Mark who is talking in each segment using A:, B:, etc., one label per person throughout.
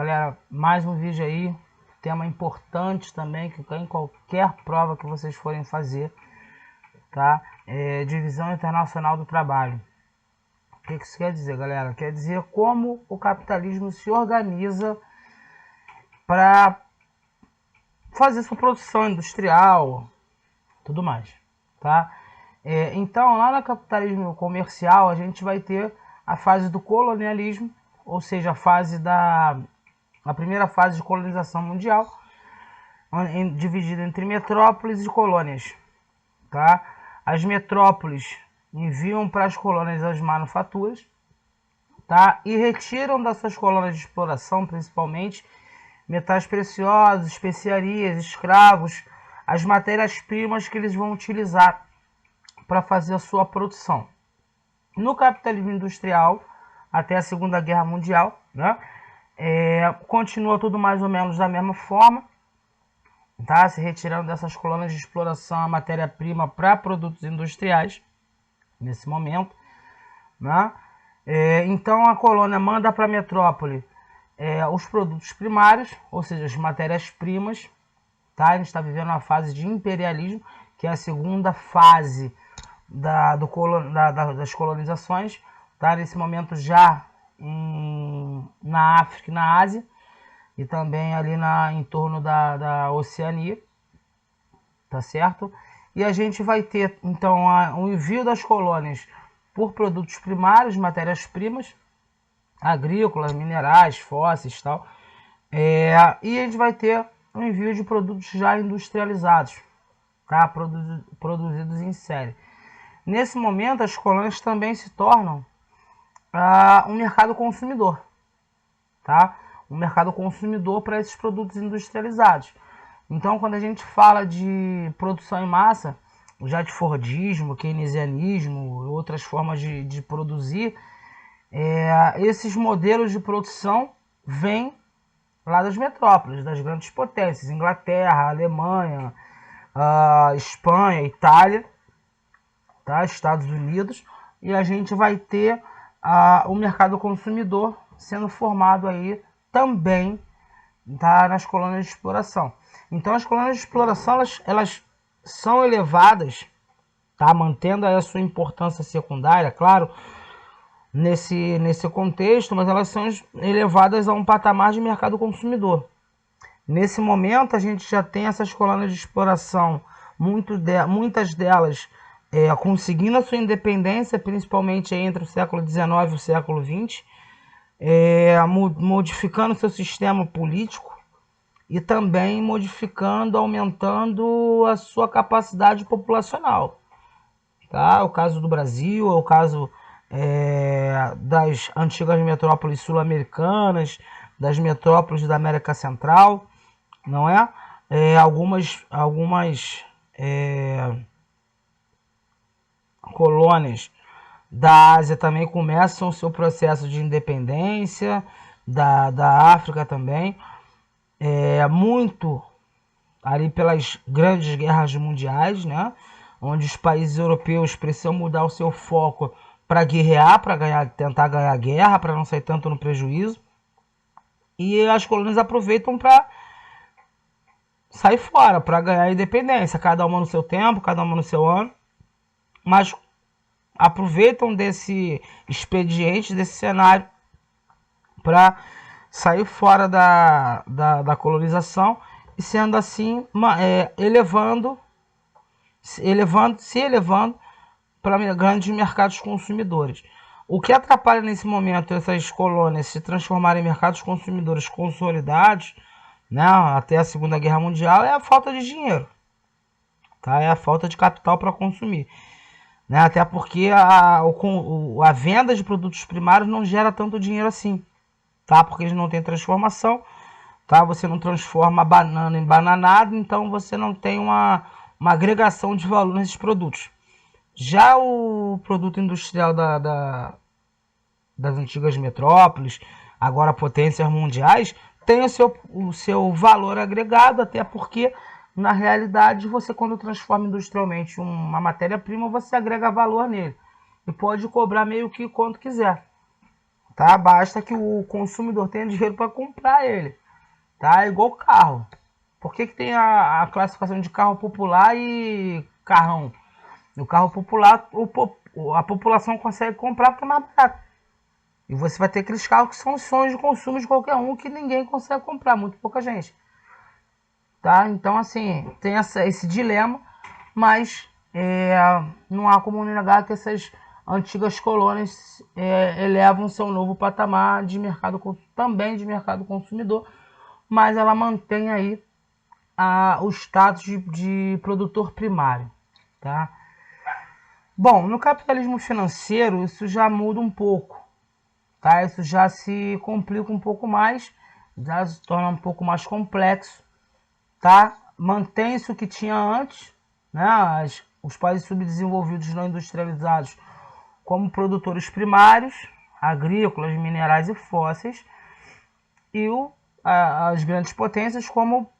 A: Galera, mais um vídeo aí, tema importante também, que em qualquer prova que vocês forem fazer, tá? Divisão Internacional do Trabalho. O que isso quer dizer, galera? Quer dizer como o capitalismo se organiza para fazer sua produção industrial, tudo mais, tá? Então, lá no capitalismo comercial, a gente vai ter a fase do colonialismo, ou seja, a primeira fase de colonização mundial, dividida entre metrópoles e colônias, tá? As metrópoles enviam para as colônias as manufaturas, tá? E retiram das suas colônias de exploração, principalmente, metais preciosos, especiarias, escravos, as matérias-primas que eles vão utilizar para fazer a sua produção. No capitalismo industrial, até a Segunda Guerra Mundial, né? Continua tudo mais ou menos da mesma forma, tá? Se retirando dessas colônias de exploração a matéria-prima para produtos industriais, nesse momento, né? Então a colônia manda para a metrópole os produtos primários, ou seja, as matérias-primas, tá? A gente está vivendo uma fase de imperialismo, que é a segunda fase das colonizações, tá? Nesse momento já na África e na Ásia, e também ali em torno da Oceania, tá certo? E a gente vai ter, então, o envio das colônias por produtos primários, matérias-primas, agrícolas, minerais, fósseis e tal, e a gente vai ter o envio de produtos já industrializados, tá? Produzidos em série. Nesse momento, as colônias também se tornam um mercado consumidor, tá? Um mercado consumidor para esses produtos industrializados. Então, quando a gente fala de produção em massa, já de Fordismo, keynesianismo, outras formas de produzir, esses modelos de produção vêm lá das metrópoles, das grandes potências, Inglaterra, Alemanha, Espanha, Itália, tá? Estados Unidos, e a gente vai ter o mercado consumidor sendo formado aí também, tá? Nas colônias de exploração. Então as colônias de exploração elas são elevadas, tá? Mantendo aí a sua importância secundária, claro, nesse contexto, mas elas são elevadas a um patamar de mercado consumidor. Nesse momento a gente já tem essas colônias de exploração, muitas delas conseguindo a sua independência, principalmente entre o século XIX e o século XX, modificando seu sistema político e também modificando, aumentando a sua capacidade populacional. Tá? O caso do Brasil, é o caso das antigas metrópoles sul-americanas, das metrópoles da América Central, não é? Algumas colônias da Ásia também começam o seu processo de independência, da África também, muito ali pelas grandes guerras mundiais, né? Onde os países europeus precisam mudar o seu foco para guerrear, para tentar ganhar guerra, para não sair tanto no prejuízo. E as colônias aproveitam para sair fora, para ganhar a independência, cada uma no seu tempo, cada uma no seu ano, mas aproveitam desse expediente, desse cenário, para sair fora da colonização e sendo assim se elevando para grandes mercados consumidores. O que atrapalha nesse momento essas colônias se transformarem em mercados consumidores consolidados, né, até a Segunda Guerra Mundial, é a falta de dinheiro, tá? É a falta de capital para consumir, né? Até porque a venda de produtos primários não gera tanto dinheiro assim, tá? Porque eles não têm transformação, tá? Você não transforma a banana em bananado, então você não tem uma agregação de valor nesses produtos. Já o produto industrial das antigas metrópoles, agora potências mundiais, tem o seu valor agregado, até porque, na realidade, você, quando transforma industrialmente uma matéria-prima, você agrega valor nele. E pode cobrar meio que quanto quiser. tá? Basta que o consumidor tenha dinheiro para comprar ele, tá? É igual carro. Por que tem a classificação de carro popular e carrão? O carro popular, a população consegue comprar porque é mais barato. E você vai ter aqueles carros que são os sonhos de consumo de qualquer um que ninguém consegue comprar, muito pouca gente. Tá? Então, assim, tem esse dilema, mas não há como negar que essas antigas colônias elevam seu novo patamar de mercado, também de mercado consumidor, mas ela mantém aí o status de produtor primário. Tá? Bom, no capitalismo financeiro isso já muda um pouco. Tá? Isso já se complica um pouco mais, já se torna um pouco mais complexo. Tá? Mantém-se o que tinha antes, né? Os países subdesenvolvidos não industrializados como produtores primários, agrícolas, minerais e fósseis, e as grandes potências como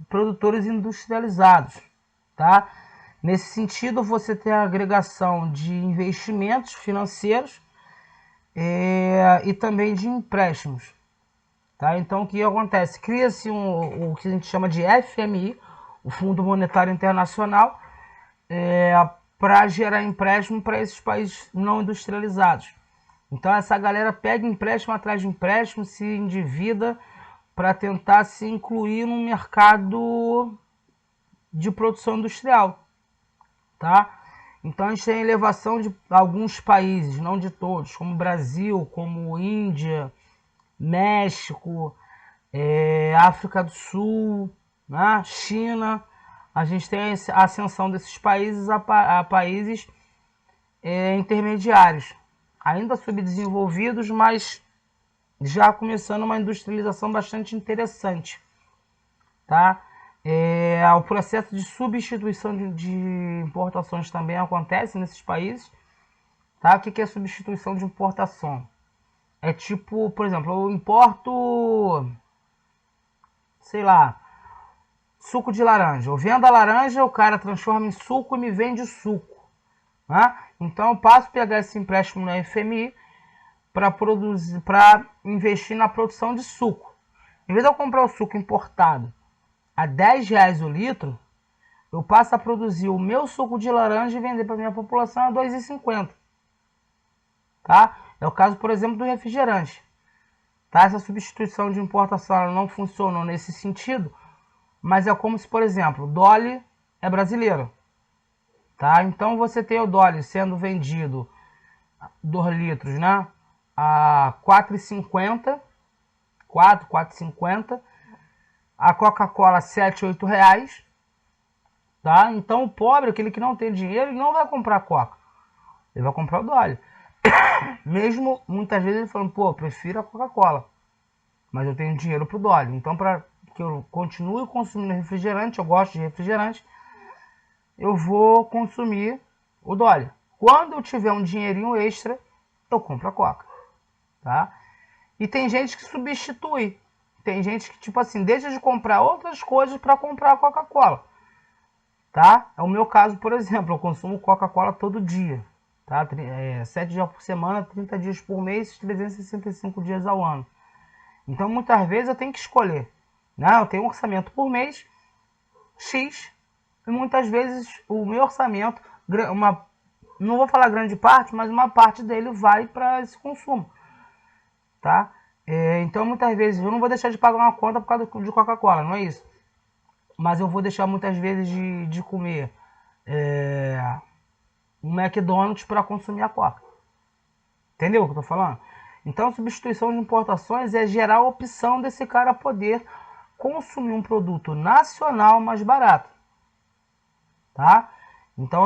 A: produtores industrializados. Tá? Nesse sentido, você tem a agregação de investimentos financeiros e também de empréstimos. Tá? Então, o que acontece? Cria-se o que a gente chama de FMI, o Fundo Monetário Internacional, para gerar empréstimo para esses países não industrializados. Então, essa galera pega empréstimo atrás de empréstimo, se endivida para tentar se incluir no mercado de produção industrial. Tá? Então, a gente tem a elevação de alguns países, não de todos, como Brasil, como Índia, México, África do Sul, né? China. A gente tem a ascensão desses países a países intermediários, ainda subdesenvolvidos, mas já começando uma industrialização bastante interessante. Tá? O processo de substituição de importações também acontece nesses países. Tá? O que é substituição de importação? É tipo, por exemplo, eu importo, sei lá, suco de laranja. Eu vendo a laranja, o cara transforma em suco e me vende o suco. Né? Então eu passo a pegar esse empréstimo na FMI para investir na produção de suco. Em vez de eu comprar o suco importado a R$10 o litro, eu passo a produzir o meu suco de laranja e vender para a minha população a R$2,50. Tá? É o caso, por exemplo, do refrigerante. Tá? Essa substituição de importação ela não funcionou nesse sentido, mas é como se, por exemplo, o Dolly é brasileiro. Tá? Então você tem o Dolly sendo vendido 2 litros, né? A R$4,50, 4,50. A Coca-Cola 7, 8 reais. Tá? Então o pobre, aquele que não tem dinheiro, ele não vai comprar Coca. Ele vai comprar o Dolly. Mesmo muitas vezes ele falando, pô, eu prefiro a Coca-Cola, mas eu tenho dinheiro pro Dolly. Então, para que eu continue consumindo refrigerante, eu gosto de refrigerante, eu vou consumir o Dolly. Quando eu tiver um dinheirinho extra, eu compro a Coca. Tá? E tem gente que substitui. Tem gente que, tipo assim, deixa de comprar outras coisas para comprar a Coca-Cola. Tá? É o meu caso, por exemplo, eu consumo Coca-Cola todo dia. Tá? 7 dias por semana, 30 dias por mês, 365 dias ao ano. Então, muitas vezes eu tenho que escolher. Né? Eu tenho um orçamento por mês, X, e muitas vezes o meu orçamento, não vou falar grande parte, mas uma parte dele vai para esse consumo. Tá? Então, muitas vezes, eu não vou deixar de pagar uma conta por causa de Coca-Cola, não é isso. Mas eu vou deixar muitas vezes de comer um McDonald's para consumir a Coca. Entendeu o que eu tô falando? Então, substituição de importações é gerar a opção desse cara poder consumir um produto nacional mais barato. Tá? Então,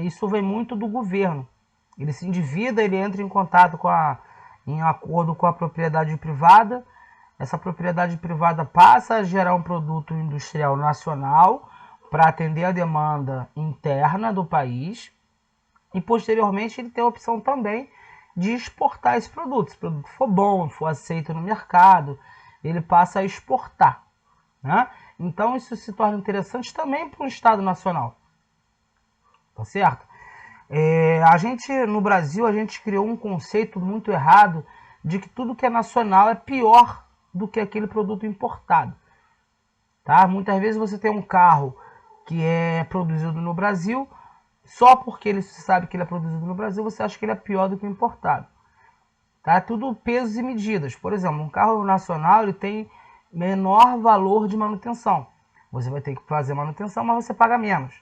A: isso vem muito do governo. Ele se endivida, ele entra em contato em acordo com a propriedade privada. Essa propriedade privada passa a gerar um produto industrial nacional para atender a demanda interna do país. E, posteriormente, ele tem a opção também de exportar esse produto. Se o produto for bom, for aceito no mercado, ele passa a exportar. Né? Então, isso se torna interessante também para o Estado Nacional. Tá certo? A gente, no Brasil, a gente criou um conceito muito errado de que tudo que é nacional é pior do que aquele produto importado. Tá? Muitas vezes você tem um carro que é produzido no Brasil, só porque ele sabe que ele é produzido no Brasil, você acha que ele é pior do que o importado. Tá? Tudo pesos e medidas. Por exemplo, um carro nacional ele tem menor valor de manutenção. Você vai ter que fazer manutenção, mas você paga menos.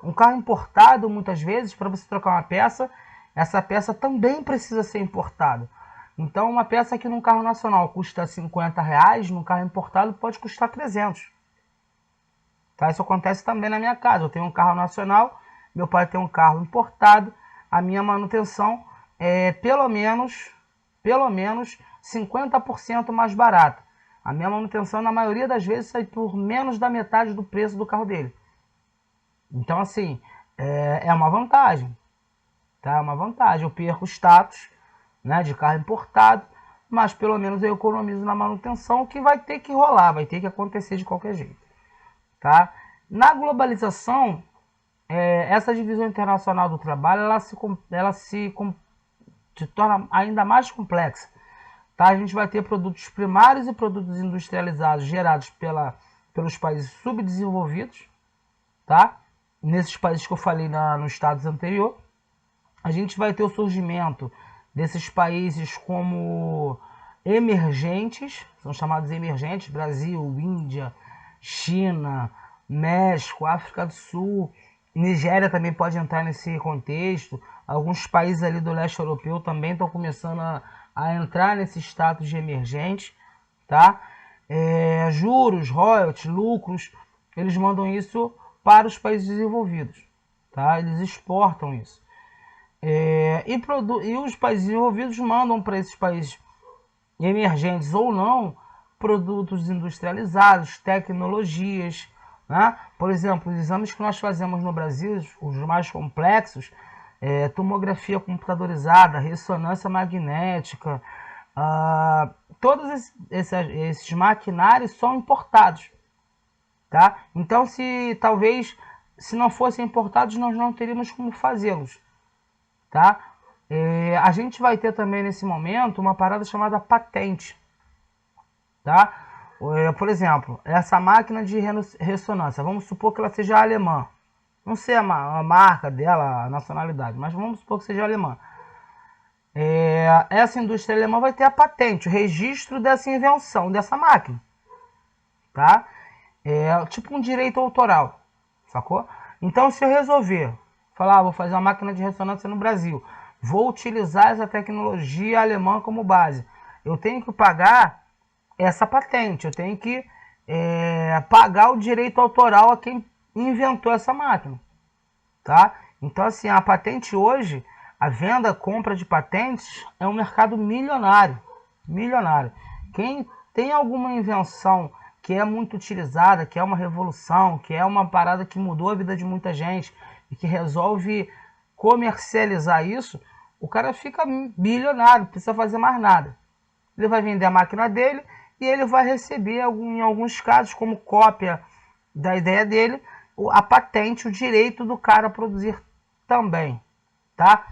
A: Um carro importado, muitas vezes, para você trocar uma peça, essa peça também precisa ser importada. Então, uma peça que num carro nacional custa R$50, num carro importado pode custar 300. Tá? Isso acontece também na minha casa. Eu tenho um carro nacional, meu pai tem um carro importado, a minha manutenção é pelo menos 50% mais barata. A minha manutenção, na maioria das vezes, sai por menos da metade do preço do carro dele. Então, assim, é uma vantagem. Tá? É uma vantagem. Eu perco o status, né, de carro importado, mas pelo menos eu economizo na manutenção, que vai ter que rolar, vai ter que acontecer de qualquer jeito. Tá? Na globalização, essa divisão internacional do trabalho ela se torna ainda mais complexa. Tá? A gente vai ter produtos primários e produtos industrializados gerados pelos países subdesenvolvidos. Tá? Nesses países que eu falei nos estados anteriores. A gente vai ter o surgimento desses países como emergentes, são chamados emergentes, Brasil, Índia, China, México, África do Sul, Nigéria também pode entrar nesse contexto. Alguns países ali do leste europeu também estão começando a entrar nesse status de emergente, tá? Juros, royalties, lucros, eles mandam isso para os países desenvolvidos, tá? Eles exportam isso. E os países desenvolvidos mandam para esses países emergentes ou não produtos industrializados, tecnologias, né? Por exemplo, os exames que nós fazemos no Brasil, os mais complexos, tomografia computadorizada, ressonância magnética, todos esses maquinários são importados. Tá? Então, se não fossem importados, nós não teríamos como fazê-los. Tá? A gente vai ter também nesse momento uma parada chamada patente. Tá? Por exemplo, essa máquina de ressonância, vamos supor que ela seja alemã. Não sei a marca dela, a nacionalidade, mas vamos supor que seja alemã. Essa indústria alemã vai ter a patente, o registro dessa invenção, dessa máquina. Tá? Tipo um direito autoral, sacou? Então, se eu resolver falar, vou fazer uma máquina de ressonância no Brasil, vou utilizar essa tecnologia alemã como base, eu tenho que pagar essa patente, eu tenho que pagar o direito autoral a quem inventou essa máquina, tá? Então, assim, a patente hoje, a venda, compra de patentes é um mercado milionário, milionário. Quem tem alguma invenção que é muito utilizada, que é uma revolução, que é uma parada que mudou a vida de muita gente e que resolve comercializar isso, o cara fica bilionário, não precisa fazer mais nada. Ele vai vender a máquina dele e ele vai receber, em alguns casos, como cópia da ideia dele, a patente, o direito do cara a produzir também. Tá?